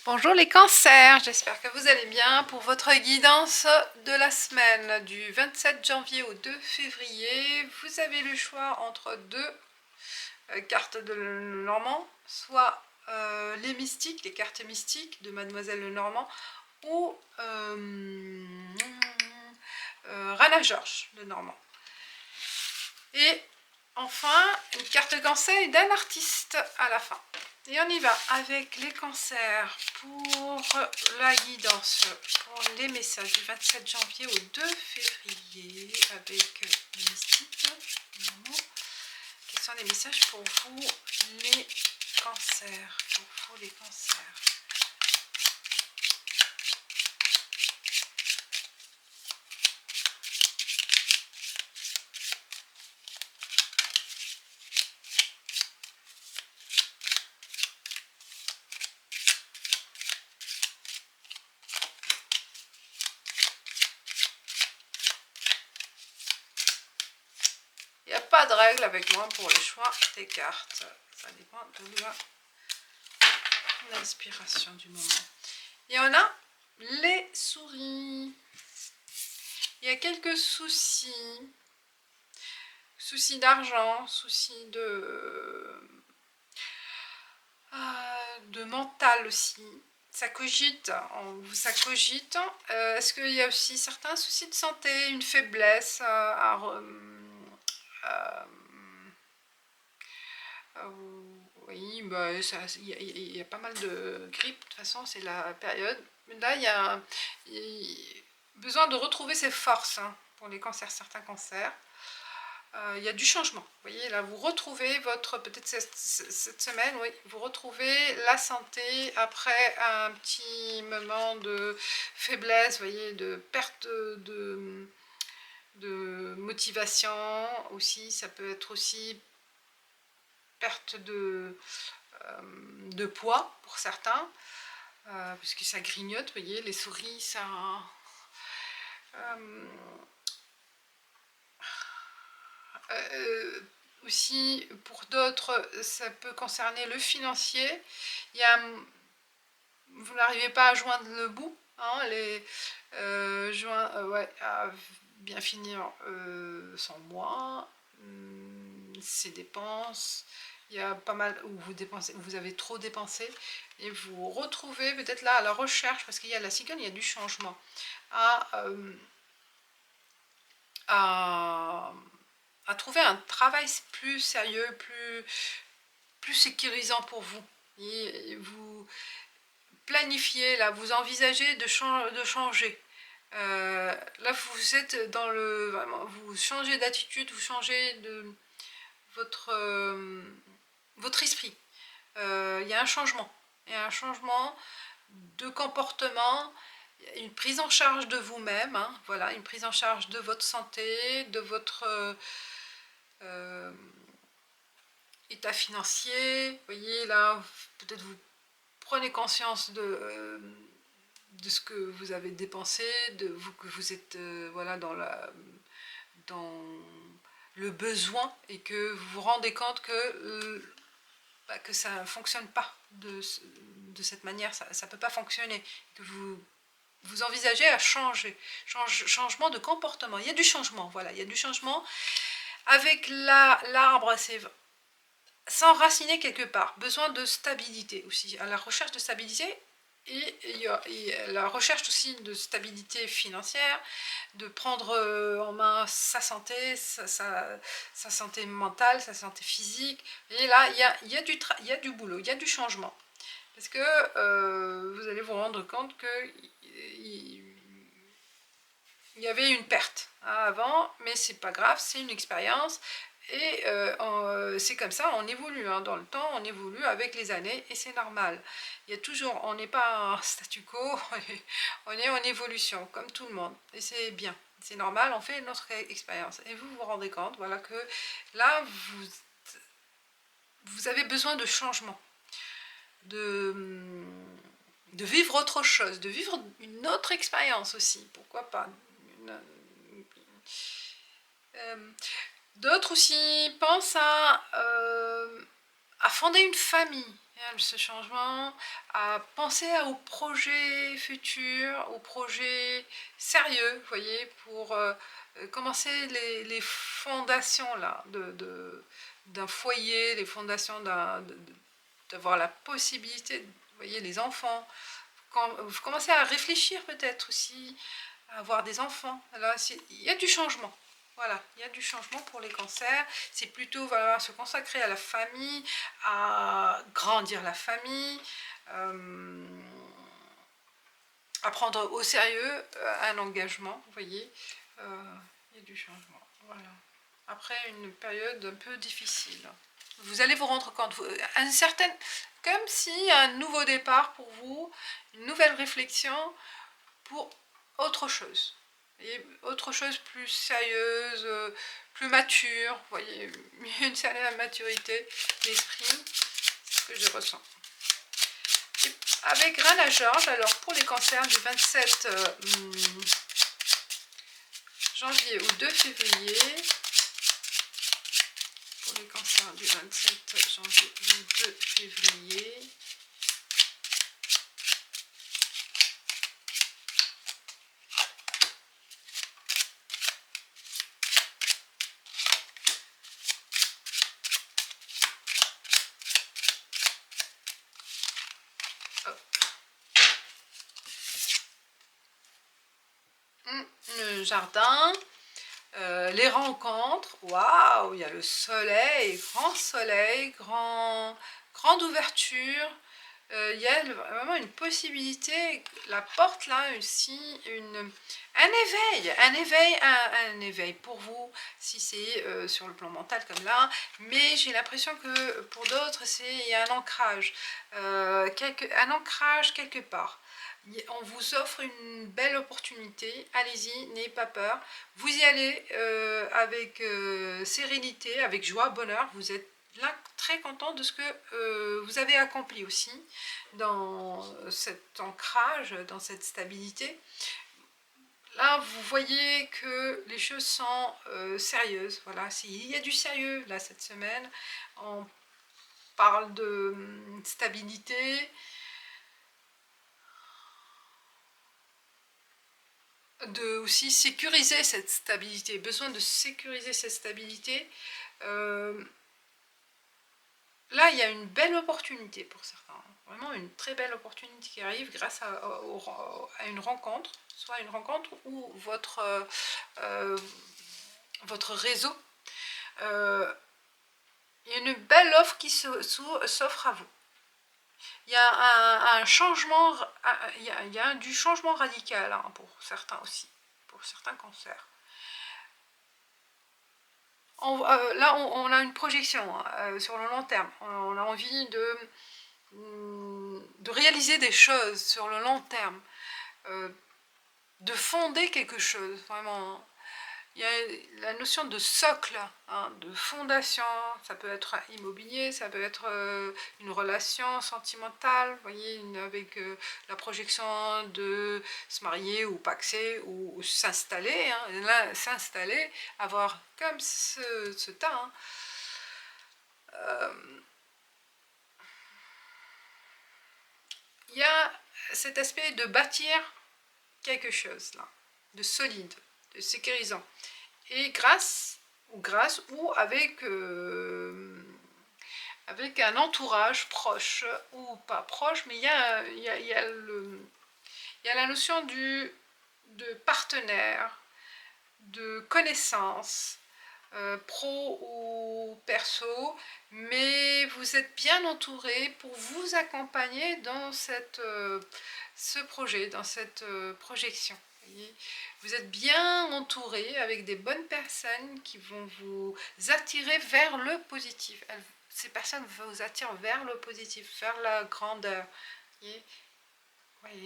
Bonjour les cancers, j'espère que vous allez bien. Pour votre guidance de la semaine du 27 janvier au 2 février, vous avez le choix entre deux cartes de Lenormand, soit les mystiques, les cartes mystiques de Mademoiselle Lenormand, ou Rana George Lenormand. Et enfin, une carte conseil d'un artiste à la fin. Et on y va avec les cancers pour la guidance, pour les messages du 27 janvier au 2 février avec les mystiques. Quels sont les messages pour vous les cancers? Pour vous les cancers. Il n'y a pas de règle avec moi pour le choix des cartes. Ça dépend de l'inspiration du moment. Et on a les souris. Il y a quelques soucis. Soucis d'argent, soucis de mental aussi. Ça cogite, ça cogite. Est-ce qu'il y a aussi certains soucis de santé, une faiblesse oui, bah, il y a pas mal de grippe, de toute façon, c'est la période. Mais là, il y a besoin de retrouver ses forces pour les cancers, certains cancers. Il y a du changement. Vous voyez, là, vous retrouvez votre, peut-être cette semaine, oui, vous retrouvez la santé après un petit moment de faiblesse, vous voyez, de perte de motivation aussi. Ça peut être aussi perte de poids pour certains, parce que ça grignote, vous voyez, les souris, ça... aussi, pour d'autres, ça peut concerner le financier. Il y a, vous n'arrivez pas à joindre le bout, hein, ouais, à bien finir son mois, ses dépenses. Il y a pas mal où vous dépensez, où vous avez trop dépensé, et vous retrouvez peut-être là à la recherche, parce qu'il y a la cigogne, il y a du changement, à trouver un travail plus sérieux, plus sécurisant pour vous. Et vous planifiez, là, vous envisagez de changer. Là, vous êtes dans le... Vraiment, vous changez d'attitude, vous changez de votre esprit. Il y a un changement. Il y a un changement de comportement, une prise en charge de vous-même, hein, voilà, une prise en charge de votre santé, de votre état financier. Vous voyez, là, peut-être vous prenez conscience de ce que vous avez dépensé, de vous que vous êtes voilà, dans le besoin, et que vous vous rendez compte que ça ne fonctionne pas de cette manière, ça ne peut pas fonctionner, que vous envisagez à changer, changement de comportement. Il y a du changement, voilà, il y a du changement. Avec l'arbre, c'est s'enraciner quelque part, besoin de stabilité aussi, à la recherche de stabilité, et la recherche aussi de stabilité financière, de prendre en main sa santé, sa santé mentale, sa santé physique. Et là, il y a du boulot, il y a du changement. Parce que vous allez vous rendre compte que il y avait une perte avant, mais c'est pas grave, c'est une expérience. Et c'est comme ça, on évolue dans le temps, on évolue avec les années, et c'est normal. Il y a toujours, on n'est pas en statu quo, on est en évolution, comme tout le monde, et c'est bien, c'est normal, on fait notre expérience. Et vous vous rendez compte, voilà, que là, vous avez besoin de changement, de vivre autre chose, de vivre une autre expérience aussi, pourquoi pas. D'autres aussi pensent à fonder une famille, ce changement, à penser aux projets futurs, aux projets sérieux, vous voyez, pour commencer les fondations là, d'un foyer, les fondations d'avoir la possibilité, vous voyez, les enfants. Quand vous commencez à réfléchir peut-être aussi à avoir des enfants, là, il y a du changement. Voilà, il y a du changement pour les cancers. C'est plutôt voilà, se consacrer à la famille, à grandir la famille, à prendre au sérieux un engagement, vous voyez. Il y a du changement. Voilà. Après une période un peu difficile. Vous allez vous rendre compte, comme si un nouveau départ pour vous, une nouvelle réflexion pour autre chose. Et autre chose plus sérieuse, plus mature, vous voyez, une certaine maturité d'esprit, c'est ce que je ressens. Et avec Grain à Georges, alors pour les cancers du 27 janvier au 2 février, pour les cancers du 27 janvier au 2 février, le jardin, les rencontres, waouh, il y a le soleil, grande ouverture, il y a vraiment une possibilité, la porte là aussi, un éveil pour vous, si c'est sur le plan mental comme là, mais j'ai l'impression que pour d'autres, il y a un ancrage, un ancrage quelque part. On vous offre une belle opportunité, allez-y, n'ayez pas peur, vous y allez avec sérénité, avec joie, bonheur, vous êtes là très content de ce que vous avez accompli aussi dans cet ancrage, dans cette stabilité. Là, vous voyez que les choses sont sérieuses, voilà, il y a du sérieux là cette semaine, on parle de stabilité, de aussi sécuriser cette stabilité, besoin de sécuriser cette stabilité. Là, il y a une belle opportunité pour certains, vraiment une très belle opportunité qui arrive grâce à une rencontre, soit une rencontre ou votre réseau. Il y a une belle offre qui s'offre à vous. Il y a un changement, il y a du changement radical hein, pour certains aussi, pour certains cancers. Là, on a une projection sur le long terme. On a envie de réaliser des choses sur le long terme, de fonder quelque chose, vraiment. Il y a la notion de socle, hein, de fondation, ça peut être immobilier, ça peut être une relation sentimentale, vous voyez, avec la projection de se marier ou paxer ou s'installer, hein, là, s'installer, avoir comme ce tas, hein, il y a cet aspect de bâtir quelque chose là, de solide, de sécurisant. Et grâce ou avec un entourage proche ou pas proche, mais il y a la notion de partenaire, de connaissance, pro ou perso, mais vous êtes bien entouré pour vous accompagner dans ce projet, dans cette projection. Vous êtes bien entouré avec des bonnes personnes qui vont vous attirer vers le positif. Ces personnes vous attirent vers le positif, vers la grandeur. Et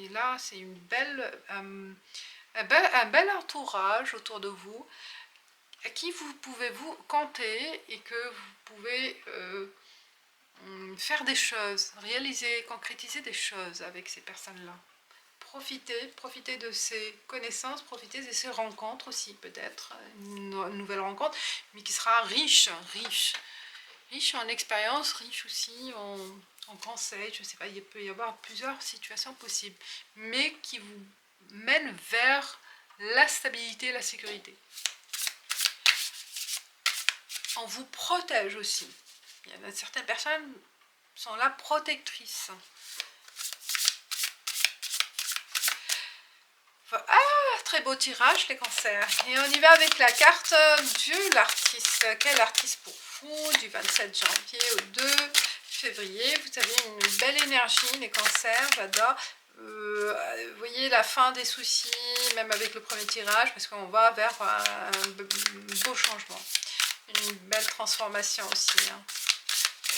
là, c'est un bel entourage autour de vous à qui vous pouvez vous compter et que vous pouvez faire des choses, réaliser, concrétiser des choses avec ces personnes-là. Profitez de ces connaissances, profitez de ces rencontres aussi, peut-être, une nouvelle rencontre, mais qui sera riche. riche en expérience, riche aussi en conseils, je ne sais pas, il peut y avoir plusieurs situations possibles, mais qui vous mènent vers la stabilité et la sécurité. On vous protège aussi. Il y a certaines personnes qui sont là protectrices. Ah, très beau tirage les cancers. Et on y va avec la carte de l'artiste. Quel artiste pour vous du 27 janvier au 2 février. Vous avez une belle énergie les cancers, j'adore. Vous voyez la fin des soucis, même avec le premier tirage, parce qu'on va vers un beau changement. Une belle transformation aussi. Hein.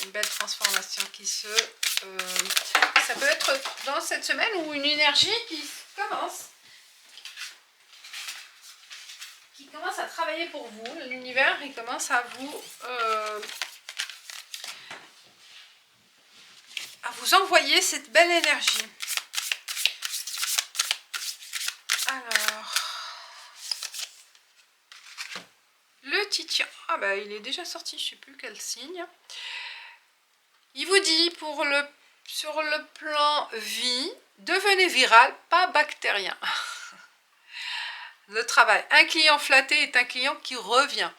Une belle transformation qui se... ça peut être dans cette semaine ou une énergie qui commence à travailler pour vous. L'univers, il commence à vous envoyer cette belle énergie. Alors, le Titian, ah bah il est déjà sorti, je ne sais plus quel signe. Il vous dit sur le plan vie, devenez viral, pas bactérien. Le travail, un client flatté est un client qui revient.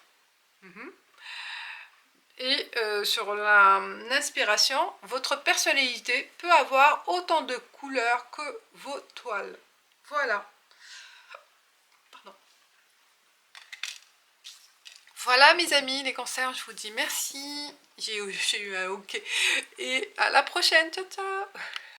Et sur l'inspiration, votre personnalité peut avoir autant de couleurs que vos toiles. Voilà. Pardon. Voilà mes amis, les cancers, je vous dis merci. J'ai eu un ok. Et à la prochaine, ciao ciao.